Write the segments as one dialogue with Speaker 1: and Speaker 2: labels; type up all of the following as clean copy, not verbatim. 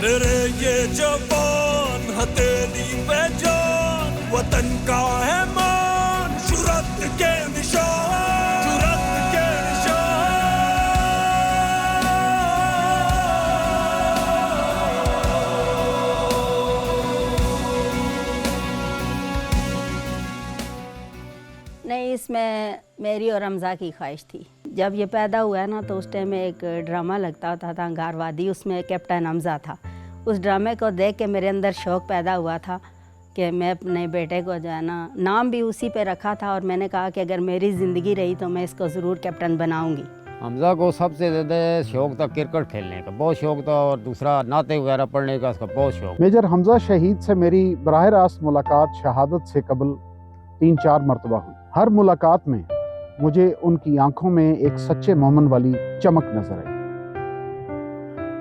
Speaker 1: मेरे ये जवान हथेली पे जान, वतन का है मान, जुर्रत के निशान, जुर्रत के निशान।
Speaker 2: नहीं, इसमें मेरी और हमजा की ख्वाहिश थी। जब ये पैदा हुआ ना तो उस टाइम में एक ड्रामा लगता होता था अंगारवादी, उसमें कैप्टन हमजा था। उस ड्रामे को देख के मेरे अंदर शौक़ पैदा हुआ था कि मैं अपने बेटे को जो है ना, नाम भी उसी पे रखा था, और मैंने कहा कि अगर मेरी ज़िंदगी रही तो मैं इसको ज़रूर कैप्टन बनाऊंगी।
Speaker 3: हमजा को सबसे ज़्यादा शौक़ था क्रिकेट खेलने का, बहुत शौक़ था, और दूसरा नाते वगैरह पढ़ने का उसका बहुत शौक़।
Speaker 4: मेजर हमजा शहीद से मेरी बराह रास्त मुलाकात शहादत से कबल 3-4 मरतबा हुई। हर मुलाकात में मुझे उनकी आंखों में एक सच्चे मोमिन वाली चमक नजर आई।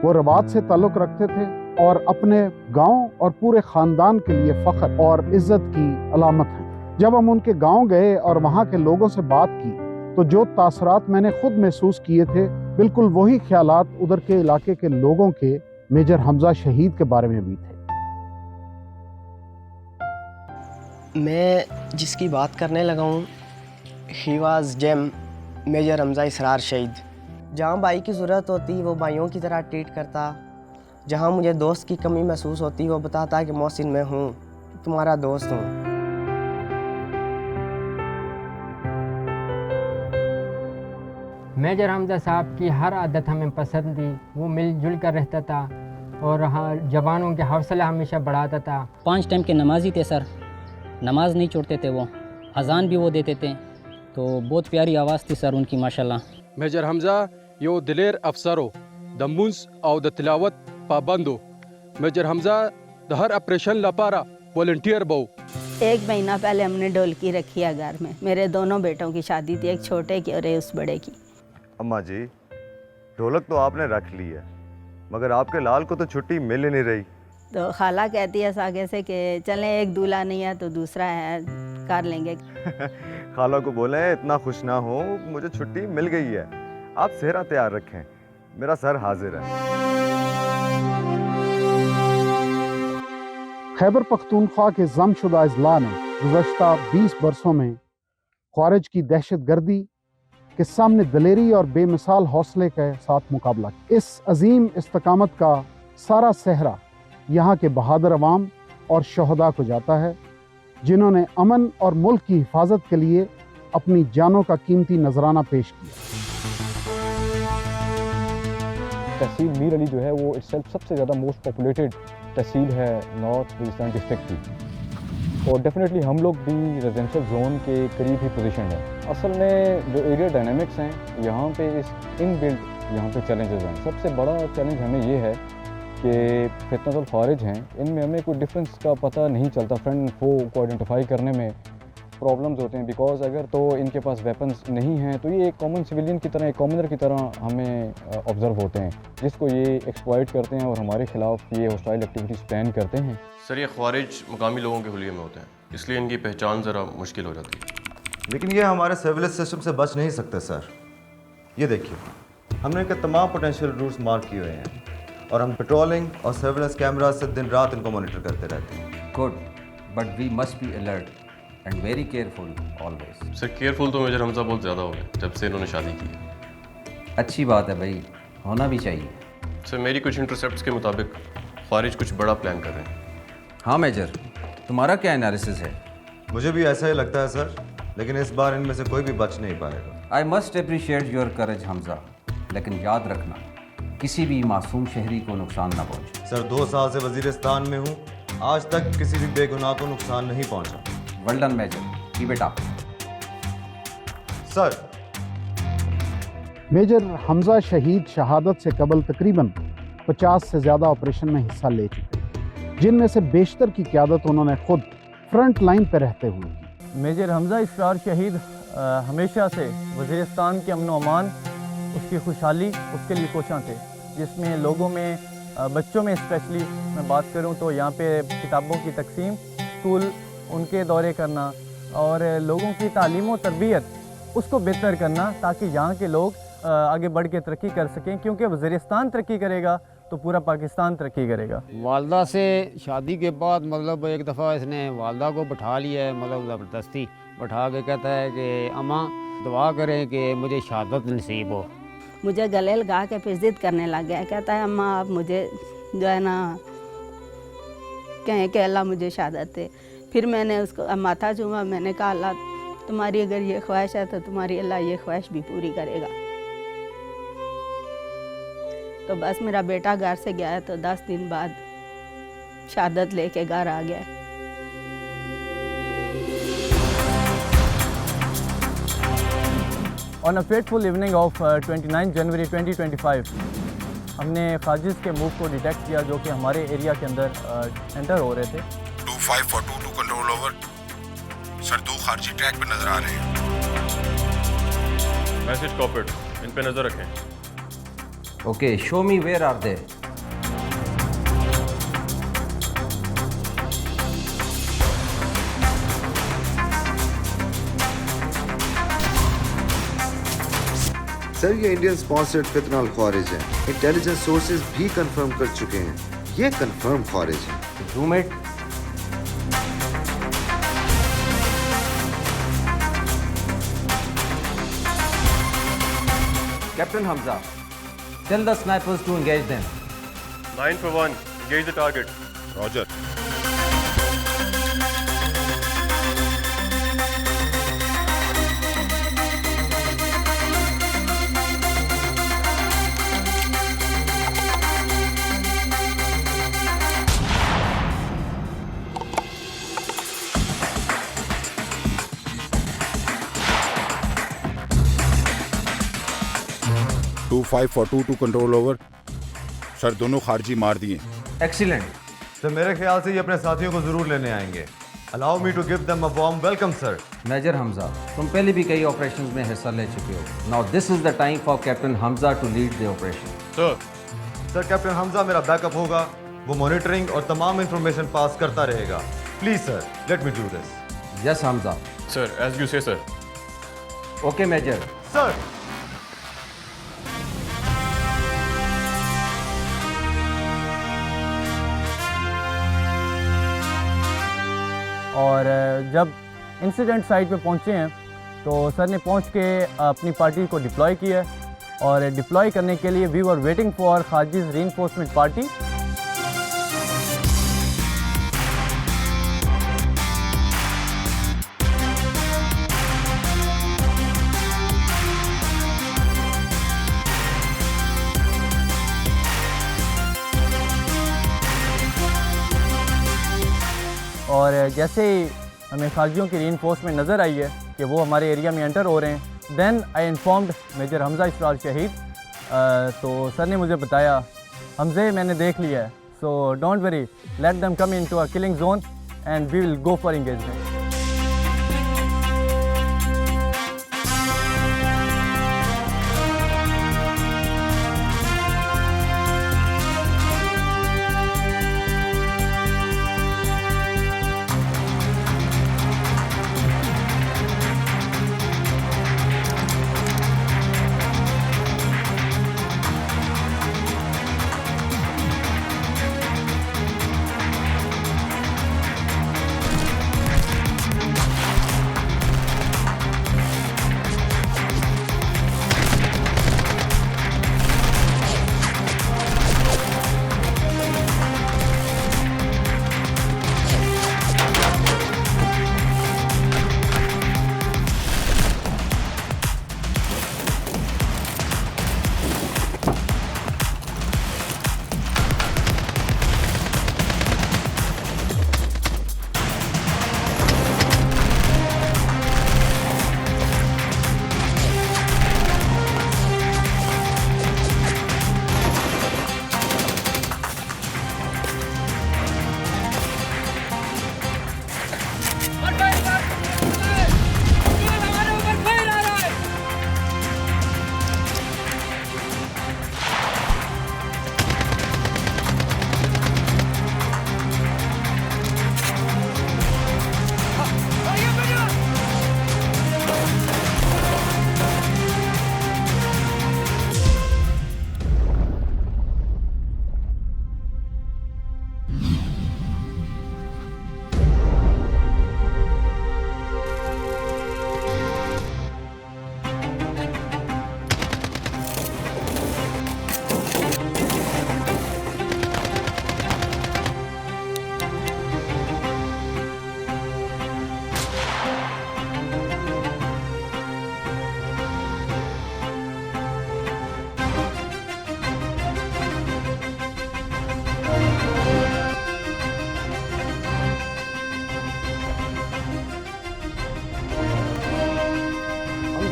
Speaker 4: वो रबात से ताल्लुक़ रखते थे और अपने गांव और पूरे ख़ानदान के लिए फ़ख्र और इज़्ज़त की अलामत हैं। जब हम उनके गांव गए और वहाँ के लोगों से बात की तो जो तासरात मैंने खुद महसूस किए थे, बिल्कुल वही ख्यालात उधर के इलाके के लोगों के मेजर हमजा शहीद के बारे में भी थे।
Speaker 5: मैं जिसकी बात करने लगा हूँ, ही वाज जेम मेजर हमजा इसरार शहीद। जहाँ भाई की ज़रूरत होती वो भाइयों की तरह ट्रीट करता, जहाँ मुझे दोस्त की कमी महसूस होती वो बताता कि मोहसिन मैं हूँ, तुम्हारा दोस्त हूँ।
Speaker 6: मेजर हमजा साहब की हर आदत हमें पसंद थी। वो मिलजुल कर रहता था और हाँ, जवानों के हौसला हमेशा बढ़ाता था।
Speaker 7: 5 टाइम के नमाजी थे सर, नमाज नहीं छोड़ते थे वो, अजान भी वो देते थे, तो बहुत प्यारी आवाज़ थी सर उनकी माशाल्लाह।
Speaker 8: मेजर हमजा यो दिलेर अफसरो दमुंस और द तिलावत पाबंदो। मेजर हमजा द हर ऑपरेशन लपारा वॉलंटियर बहु।
Speaker 2: 1 महीना पहले हमने ढोलकी रखी है घर में। मेरे दोनों बेटों की शादी थी, एक छोटे की और एक उस बड़े की।
Speaker 9: अम्मा जी, ढोलक तो आपने रख ली है, मगर आपके लाल को तो छुट्टी मिल ही नहीं रही।
Speaker 2: तो खाला कहती है आगे से कि चलें, एक दूल्हा नहीं है तो दूसरा है, कर लेंगे।
Speaker 9: खाला को बोले इतना खुश ना हो, मुझे छुट्टी मिल गई है, आप सेहरा तैयार रखें, मेरा सर हाजिर है।
Speaker 4: खैबर पख्तूनख्वा के ज़मशुदा अजला ने गुज़श्ता 20 बरसों में ख्वारिज की दहशतगर्दी के सामने दलेरी और बेमिसाल हौसले के साथ मुकाबला किया। इस अजीम इस्तकामत का सारा सेहरा यहाँ के बहादुर अवाम और शहदा को जाता है, जिन्होंने अमन और मुल्क की हिफाजत के लिए अपनी जानों का कीमती नजराना पेश किया।
Speaker 10: तहसील मीर अली जो है वो इटसेल्फ सबसे ज़्यादा मोस्ट पॉपुलेटेड तहसील है नॉर्थ वजीरिस्तान डिस्ट्रिक्ट की, और डेफिनेटली हम लोग भी रेजिडेंशियल जोन के करीब ही पोजीशन है। असल में जो एरिया डायनामिक्स हैं यहाँ पे इस इनबिल्ट यहाँ पे चैलेंजेस हैं। सबसे बड़ा चैलेंज हमें ये है कि फितनतुल ख़ारिज हैं, इनमें हमें कोई डिफरेंस का पता नहीं चलता, फ्रेंड फो को आइडेंटिफाई करने में प्रॉब्लम्स होते हैं, बिकॉज अगर तो इनके पास वेपन्स नहीं हैं तो ये एक कॉमन सिविलियन की तरह, एक कॉमनर की तरह हमें ऑब्ज़र्व होते हैं, जिसको ये एक्सप्लॉइट करते हैं और हमारे ख़िलाफ़ ये हॉस्टाइल एक्टिविटीज़ प्लान करते हैं।
Speaker 11: सर, ये ख़वारिज मुकामी लोगों के हुलिये में होते हैं, इसलिए इनकी पहचान ज़रा मुश्किल हो जाती है।
Speaker 9: लेकिन ये हमारे सर्विलेंस सिस्टम से बच नहीं सकते सर। ये देखिए, हमने इनके तमाम पोटेंशियल रूट्स मार्क किए हुए हैं और हम पेट्रोलिंग और सर्विलेंस कैमरा से दिन रात इनको मॉनिटर करते रहते हैं।
Speaker 12: Good, but we must be alert and very careful always.
Speaker 11: Sir, careful तो मेजर हमजा बहुत ज़्यादा हो गए जब से इन्होंने शादी की है।
Speaker 12: अच्छी बात है भाई, होना भी चाहिए।
Speaker 11: सर, मेरी कुछ इंटरसेप्ट्स के मुताबिक ख़वारिज कुछ बड़ा प्लान कर रहे हैं।
Speaker 12: हाँ मेजर, तुम्हारा क्या एनालिसिस है?
Speaker 9: मुझे भी ऐसा ही लगता है सर, लेकिन इस बार इनमें से कोई भी बच नहीं पाएगा।
Speaker 12: आई मस्ट अप्रिशिएट योर करेज हमजा, लेकिन याद रखना किसी भी मासूम शहरी को नुकसान ना पहुंचे।
Speaker 9: सर, 2 साल से वजीरिस्तान में हूँ, आज तक किसी भी बेगुनाह को नुकसान नहीं पहुंचा।
Speaker 12: Well done major, keep it up.
Speaker 9: Sir,
Speaker 4: major Hamza शहीद शहादत से कबल तकरीबन 50 से ज़्यादा ऑपरेशन में हिस्सा ले चुके हैं, जिनमें से बेशतर की क़यादत उन्होंने खुद फ्रंट लाइन पर रहते हुए की।
Speaker 13: मेजर हमजा इसरार शहीद हमेशा से वज़ीरिस्तान के अमन व अमान, उसकी खुशहाली, उसके लिए कोशां थे, जिसमें लोगों में, बच्चों में स्पेशली मैं बात करूं तो यहाँ पे किताबों की तकसीम, स्कूल उनके दौरे करना और लोगों की तालीम व तरबियत उसको बेहतर करना, ताकि यहाँ के लोग आगे बढ़ के तरक्की कर सकें, क्योंकि वज़ीरिस्तान तरक्की करेगा तो पूरा पाकिस्तान तरक्की करेगा।
Speaker 3: वालदा से शादी के बाद मतलब एक दफ़ा इसने वालदा को बैठा लिया है, मतलब ज़बरदस्ती बैठा के कहता है कि अम्मा दुआ करें कि मुझे शहादत नसीब हो।
Speaker 2: मुझे गले लगा के फिर ज़िद करने लग गया, कहता है अम्मा आप मुझे जो है ना कहें कि अल्लाह मुझे शहादत दे। फिर मैंने उसको माथा चूमा, मैंने कहा अल्लाह तुम्हारी अगर ये ख्वाहिश है तो तुम्हारी अल्लाह ये ख्वाहिश भी पूरी करेगा। तो बस मेरा बेटा घर से गया है तो 10 दिन बाद शहादत लेके घर आ गया।
Speaker 13: On a fateful evening of 29 जनवरी 2025 हमने खाजिज के मूव को डिटेक्ट किया जो कि हमारे एरिया के अंदर एंटर हो रहे थे।
Speaker 14: 2542 टू कंट्रोल ओवर सर, 2 खारजी ट्रैक पे नजर आ रहे हैं।
Speaker 11: मैसेज कॉपीड, इन पे नजर रखें।
Speaker 12: Okay, show me where are they?
Speaker 9: Sir ये इंडियन स्पॉन्सर्ड फितनाल ख्वारिज है, इंटेलिजेंस सोर्सेज भी कंफर्म कर चुके हैं, ये कंफर्म ख्वारिज है।
Speaker 12: Zoom it. Captain Hamza, tell the snipers to engage them.
Speaker 11: 9 for 1, engage the target.
Speaker 14: Roger. Two 2542 to control over sir, दोनों खारजी मार दिए।
Speaker 12: Excellent.
Speaker 9: सर मेरे ख्याल से ये अपने साथियों को जरूर लेने आएंगे। Allow me to give them a warm welcome, sir.
Speaker 12: Major Hamza, तुम पहले भी कई ऑपरेशंस में हिस्सा ले चुके हो। Now this is the time for Captain Hamza to lead the operation.
Speaker 9: Sir captain Hamza मेरा बैकअप होगा, वो मॉनिटरिंग और तमाम इंफॉर्मेशन पास करता रहेगा। Please sir, let me do this.
Speaker 12: Yes, Hamza.
Speaker 11: Sir, as you say, sir.
Speaker 12: Okay, Major.
Speaker 9: Sir
Speaker 13: और जब incident site पे पहुंचे हैं तो सर ने पहुंच के अपनी पार्टी को डिप्लॉय किया है और डिप्लॉय करने के लिए वी वर वेटिंग फॉर खाजिज रीइंफोर्समेंट पार्टी। और जैसे ही हमें खारजियों की रीइंफोर्समेंट नज़र आई है कि वो हमारे एरिया में एंटर हो रहे हैं, then I informed major Hamza Israr शहीद। तो सर ने मुझे बताया हमजे मैंने देख लिया है, so don't worry, let them come into a killing zone and we will go for engagement.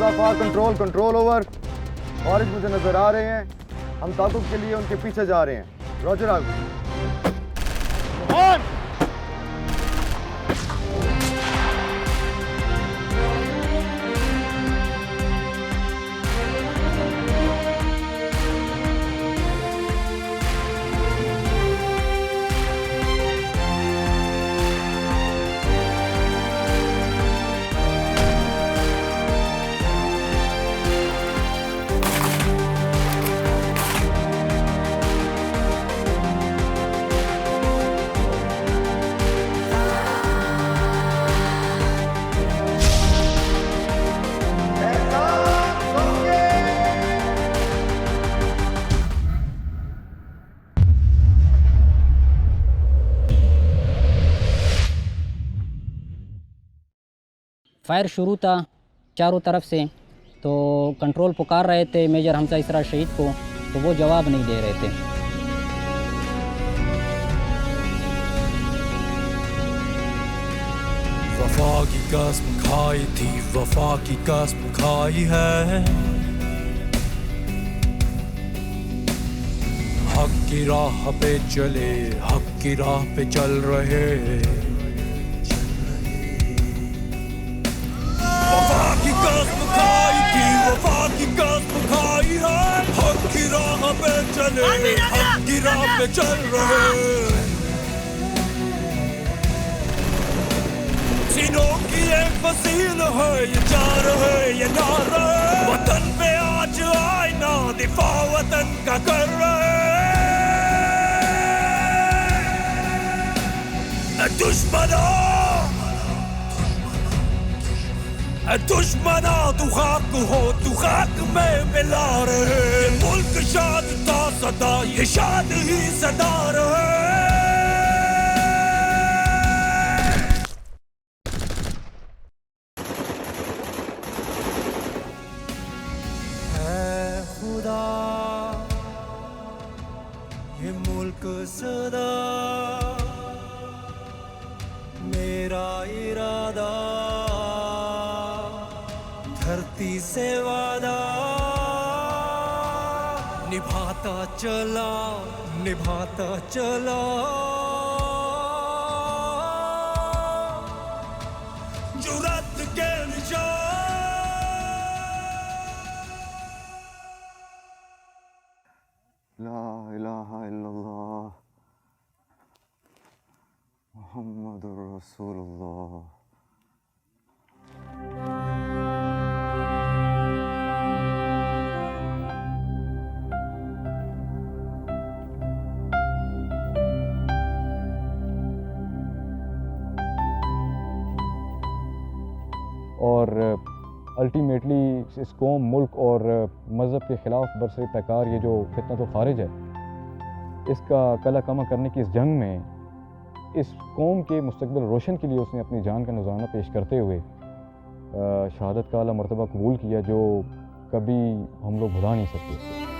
Speaker 15: Hamza for control, control over. और मुझे नजर आ रहे हैं, हम ताकुब के लिए उनके पीछे जा रहे हैं। रॉजर आगे।
Speaker 7: फायर शुरू था चारों तरफ से, तो कंट्रोल पुकार रहे थे मेजर हमजा इसरार शहीद को, तो वो जवाब नहीं दे रहे थे।
Speaker 1: वफा की कसम खाई थी, वफा की कसम खाई है, हक की राह पे चले, हक की राह पे चल रहे। वफा की कसम खाई थी, वफा की कसम खाई है, हक की राह पे चले, हक की राह पे चल रहे। सीनों की एक फसील है, ये चार है, ये नार है, वतन पे आज आईना दिफा वतन का कर रहे। दुश्मना दुश्मना तू खाक हो, तू खाक में मिला रहे। मुल्क शाद था सदा, ये शाद ही सदा रहे। ये मुल्क सदा मेरा इरादा, धरती से वादा निभाता चला, निभाता चला। जुर्रत के निशान।
Speaker 15: ला इलाहा इल्लल्लाह मुहम्मदुर रसूलुल्लाह।
Speaker 10: और अल्टीमेटली इस कौम, मुल्क और मज़हब के ख़िलाफ़ बरसरे पैकार ये जो फितना तो ख़ारिज है, इसका कला कमा करने की इस जंग में इस कौम के मुस्तकबिल रोशन के लिए उसने अपनी जान का नज़राना पेश करते हुए शहादत का आला मर्तबा कबूल किया, जो कभी हम लोग भुला नहीं सकते।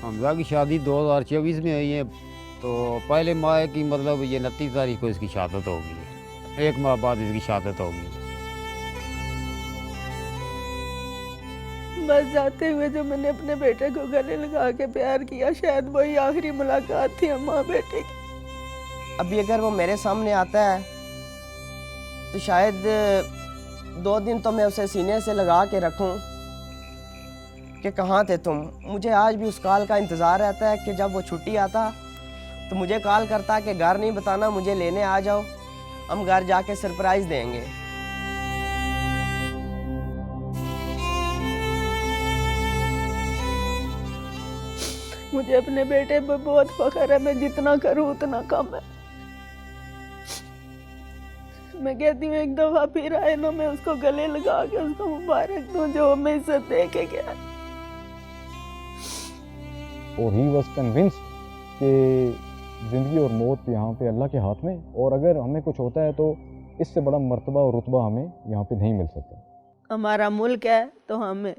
Speaker 3: हमजा की शादी 2024 में हुई है, तो पहले माह की मतलब ये 29 तारीख को इसकी शहादत होगी, एक माह बाद इसकी शहादत होगी।
Speaker 16: बस जाते हुए जो मैंने अपने बेटे को गले लगा के प्यार किया, शायद वही आखिरी मुलाकात थी माँ बेटे की।
Speaker 5: अभी अगर वो मेरे सामने आता है तो शायद 2 दिन तो मैं उसे सीने से लगा के रखूं कि कहाँ थे तुम। मुझे आज भी उस कॉल का इंतज़ार रहता है कि जब वो छुट्टी आता तो मुझे कॉल करता कि घर नहीं बताना, मुझे लेने आ जाओ, हम घर जाके सरप्राइज़ देंगे।
Speaker 16: मुझे अपने बेटे पर बहुत फख्र है, मैं जितना करूँ उतना कम है। मैं कहती हूँ एक दफ़ा फिर आए ना, मैं उसको गले लगा के उसको मुबारक दूँ जो हमें इज्जत दे के गया।
Speaker 10: और ही वॉज कन्विंस्ड कि ज़िंदगी और मौत यहाँ पे अल्लाह के हाथ में, और अगर हमें कुछ होता है तो इससे बड़ा मर्तबा और रुतबा हमें यहाँ पे नहीं मिल सकता।
Speaker 16: हमारा मुल्क है तो हम,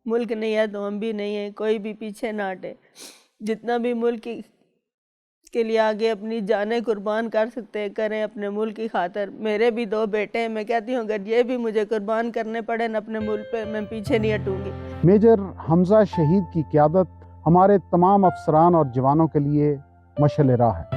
Speaker 16: मुल्क नहीं है तो हम भी नहीं है, कोई भी पीछे ना हटे। जितना भी मुल्क के लिए आगे अपनी जानें कुर्बान कर सकते हैं करें अपने मुल्क की खातिर। मेरे भी 2 बेटे हैं, मैं कहती हूँ अगर ये भी मुझे कुर्बान करने पड़े न अपने मुल्क पे, मैं पीछे नहीं हटूँगी।
Speaker 4: मेजर हमजा शहीद की क़यादत हमारे तमाम अफसरान और जवानों के लिए मशाल राह है।